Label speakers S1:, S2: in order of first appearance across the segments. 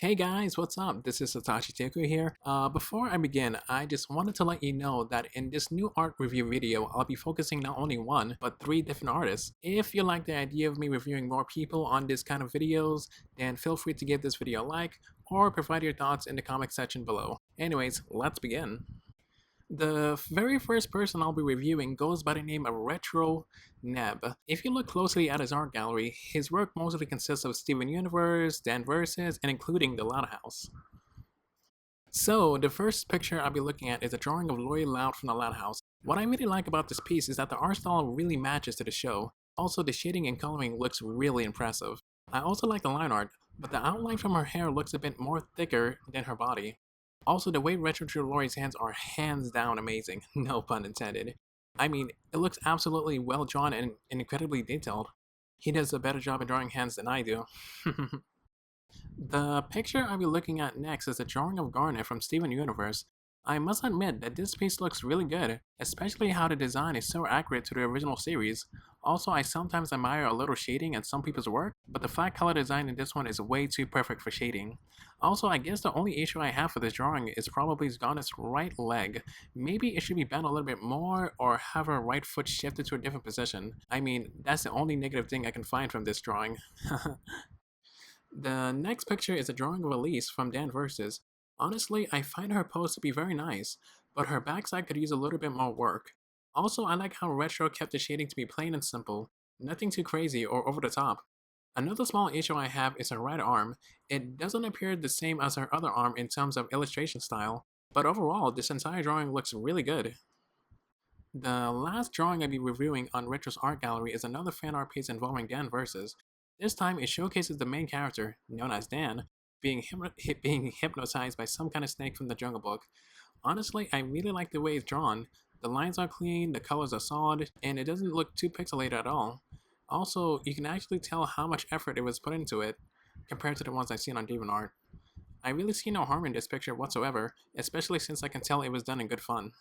S1: Hey guys, what's up? This is Satoshi Teku here. Before I begin, I just wanted to let you know that in this new art review video, I'll be focusing not only one, but three different artists. If you like the idea of me reviewing more people on this kind of videos, then feel free to give this video a like, or provide your thoughts in the comment section below. Anyways, let's begin. The very first person I'll be reviewing goes by the name of RetroNAB. If you look closely at his art gallery, his work mostly consists of Steven Universe, Dan Versus, and including The Loud House. So, the first picture I'll be looking at is a drawing of Lori Loud from The Loud House. What I really like about this piece is that the art style really matches to the show. Also, the shading and coloring looks really impressive. I also like the line art, but the outline from her hair looks a bit more thicker than her body. Also, the way Retro drew Lori's hands are hands down amazing, no pun intended. I mean, it looks absolutely well drawn and incredibly detailed. He does a better job at drawing hands than I do. The picture I'll be looking at next is a drawing of Garnet from Steven Universe. I must admit that this piece looks really good, especially how the design is so accurate to the original series. Also, I sometimes admire a little shading in some people's work, but the flat color design in this one is way too perfect for shading. Also, I guess the only issue I have for this drawing is probably Garnet's right leg. Maybe it should be bent a little bit more or have her right foot shifted to a different position. I mean, that's the only negative thing I can find from this drawing. The next picture is a drawing of Elise from Dan Versus. Honestly, I find her pose to be very nice, but her backside could use a little bit more work. Also, I like how Retro kept the shading to be plain and simple, nothing too crazy or over the top. Another small issue I have is her right arm. It doesn't appear the same as her other arm in terms of illustration style, but overall, this entire drawing looks really good. The last drawing I'll be reviewing on Retro's art gallery is another fan art piece involving Dan Versus. This time it showcases the main character, known as Dan, being hypnotized by some kind of snake from the Jungle Book. Honestly, I really like the way it's drawn. The lines are clean, the colors are solid, and it doesn't look too pixelated at all. Also, you can actually tell how much effort it was put into it, compared to the ones I've seen on DeviantArt. I really see no harm in this picture whatsoever, especially since I can tell it was done in good fun.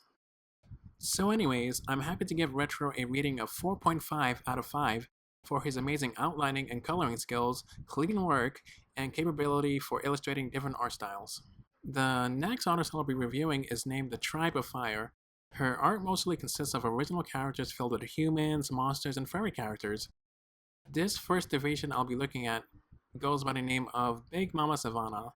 S1: So anyways, I'm happy to give Retro a rating of 4.5 out of 5 for his amazing outlining and coloring skills, clean work, and capability for illustrating different art styles. The next artist I'll be reviewing is named The Tribe of Fire. Her art mostly consists of original characters filled with humans, monsters, and fairy characters. This first division I'll be looking at goes by the name of Big Mama Savannah.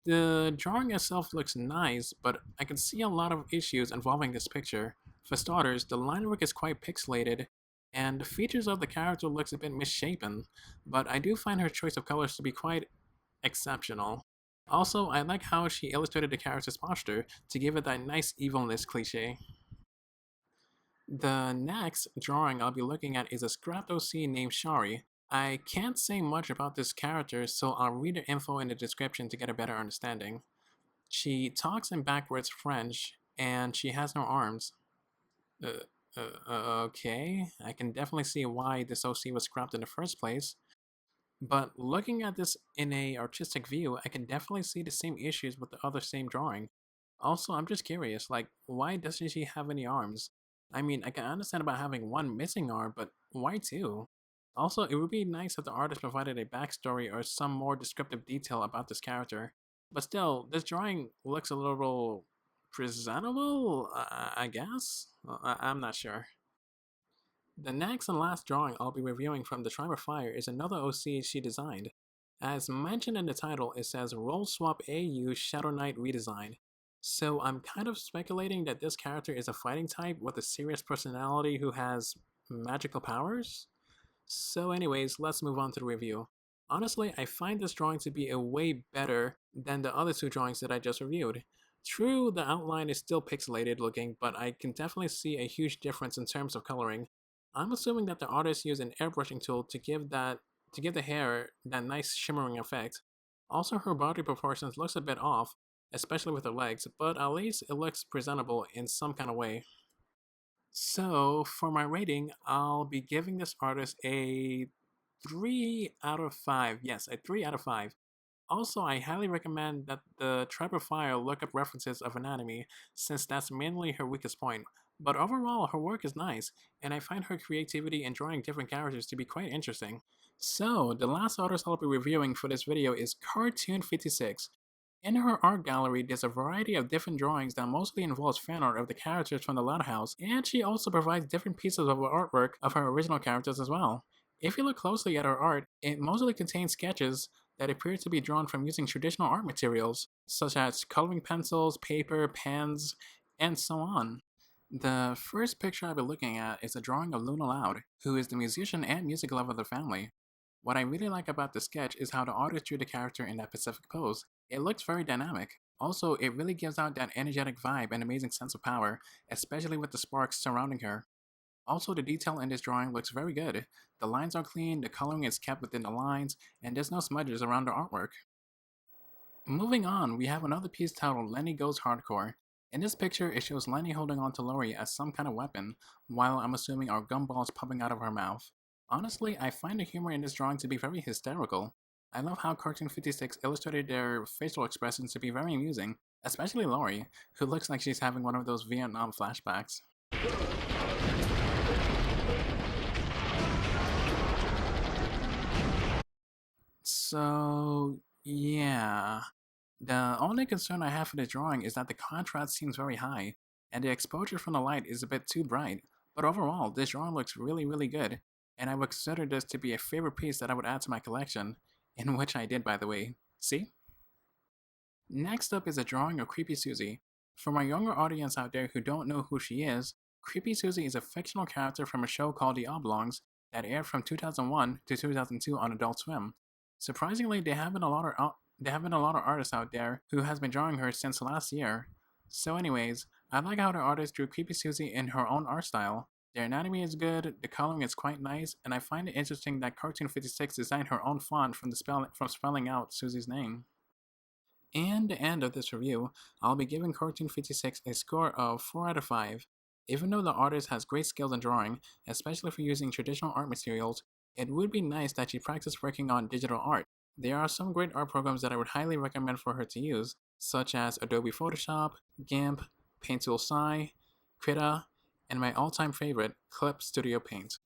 S1: The drawing itself looks nice, but I can see a lot of issues involving this picture. For starters, the line work is quite pixelated, and the features of the character looks a bit misshapen, but I do find her choice of colors to be quite exceptional. Also, I like how she illustrated the character's posture to give it that nice evilness cliche. The next drawing I'll be looking at is a scrapped OC named Shari. I can't say much about this character, so I'll read the info in the description to get a better understanding. She talks in backwards French, and she has no arms. Uh, okay, I can definitely see why this OC was scrapped in the first place. But looking at this in a artistic view, I can definitely see the same issues with the other same drawing. Also, I'm just curious, like, why doesn't she have any arms? I mean, I can understand about having one missing arm, but why two? Also, it would be nice if the artist provided a backstory or some more descriptive detail about this character. But still, this drawing looks a little presentable, I guess? I'm not sure. The next and last drawing I'll be reviewing from the Tribe of Fire is another OC she designed. As mentioned in the title, it says Roll Swap AU Shadow Knight Redesign. So I'm kind of speculating that this character is a fighting type with a serious personality who has magical powers? So anyways, let's move on to the review. Honestly, I find this drawing to be a way better than the other two drawings that I just reviewed. True, the outline is still pixelated looking, but I can definitely see a huge difference in terms of coloring. I'm assuming that the artist used an airbrushing tool to give the hair that nice shimmering effect. Also, her body proportions looks a bit off, especially with her legs, but at least it looks presentable in some kind of way. So, for my rating, I'll be giving this artist a 3 out of 5. Yes, a 3 out of 5. Also, I highly recommend that the Tribe of Fire look up references of anatomy, since that's mainly her weakest point. But overall, her work is nice, and I find her creativity in drawing different characters to be quite interesting. So, the last artist I'll be reviewing for this video is Cartoon56. In her art gallery, there's a variety of different drawings that mostly involves fan art of the characters from the Lighthouse, and she also provides different pieces of artwork of her original characters as well. If you look closely at her art, it mostly contains sketches that appear to be drawn from using traditional art materials, such as coloring pencils, paper, pens, and so on. The first picture I'll be looking at is a drawing of Luna Loud, who is the musician and music lover of the family. What I really like about the sketch is how the artist drew the character in that Pacific pose. It looks very dynamic. Also, it really gives out that energetic vibe and amazing sense of power, especially with the sparks surrounding her. Also, the detail in this drawing looks very good. The lines are clean, the coloring is kept within the lines, and there's no smudges around the artwork. Moving on, we have another piece titled Lenny Goes Hardcore. In this picture, it shows Lenny holding on to Lori as some kind of weapon, while I'm assuming are gumballs popping out of her mouth. Honestly, I find the humor in this drawing to be very hysterical. I love how Cartoon 56 illustrated their facial expressions to be very amusing, especially Lori, who looks like she's having one of those Vietnam flashbacks. So, yeah. The only concern I have for the drawing is that the contrast seems very high, and the exposure from the light is a bit too bright. But overall, this drawing looks really good, and I would consider this to be a favorite piece that I would add to my collection, in which I did, by the way. See? Next up is a drawing of Creepy Susie. For my younger audience out there who don't know who she is, Creepy Susie is a fictional character from a show called The Oblongs that aired from 2001 to 2002 on Adult Swim. Surprisingly, there have been a lot of artists out there who has been drawing her since last year. So anyways, I like how the artist drew Creepy Susie in her own art style. The anatomy is good, the coloring is quite nice, and I find it interesting that Cartoon 56 designed her own font from spelling out Susie's name. And the end of this review, I'll be giving Cartoon 56 a score of 4 out of 5. Even though the artist has great skills in drawing, especially for using traditional art materials, it would be nice that she practiced working on digital art. There are some great art programs that I would highly recommend for her to use, such as Adobe Photoshop, GIMP, Paint Tool Sai, Krita, and my all-time favorite, Clip Studio Paint.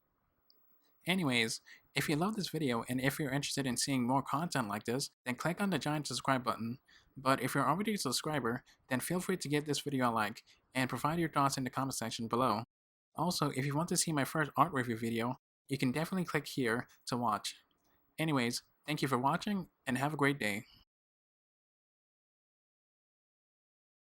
S1: Anyways, if you love this video and if you're interested in seeing more content like this, then click on the giant subscribe button. But if you're already a subscriber, then feel free to give this video a like and provide your thoughts in the comment section below. Also, if you want to see my first art review video, you can definitely click here to watch. Anyways, thank you for watching and have a great day.